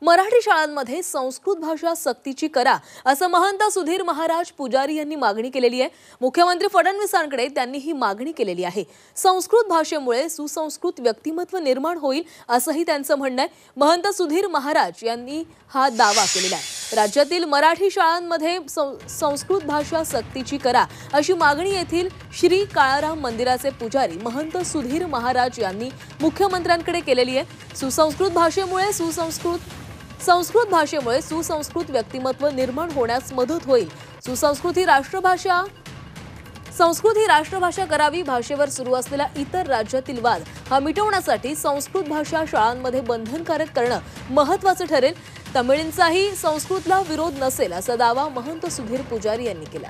मराठी शाळांमध्ये संस्कृत भाषा सक्तीची करा असं महंत सुधीर महाराज पुजारी यांनी मागणी केलेली आहे। मुख्यमंत्री फडणवीसांकडे त्यांनी ही मागणी केलेली आहे। संस्कृत भाषेमुळे सुसंस्कृत व्यक्तिमत्व निर्माण होईल असंही त्यांचं म्हणणं आहे। महंत सुधीर महाराज यांनी हा दावा केलेला आहे। राज्यातील मराठी शाळांमध्ये संस्कृत भाषा सक्तीची करा अशी मागणी येथील श्री काळाराम मंदिराचे पुजारी महंत सुधीर महाराज यांनी मुख्यमंत्र्यांकडे केलेली आहे। संस्कृत भाषेमुळे सुसंस्कृत व्यक्तिमत्व निर्माण होण्यास मदत होईल। संस्कृत ही राष्ट्रभाषा करावी। भाषेवर सुरू असलेला इतर राज्यातील वाद हा मिटवण्यासाठी संस्कृत भाषा शाळांमध्ये बंधनकारक करणं महत्त्वाचं ठरेल। तमिळींचाही संस्कृतला विरोध नसेल असा दावा महंत सुधीर पुजारी यांनी केला।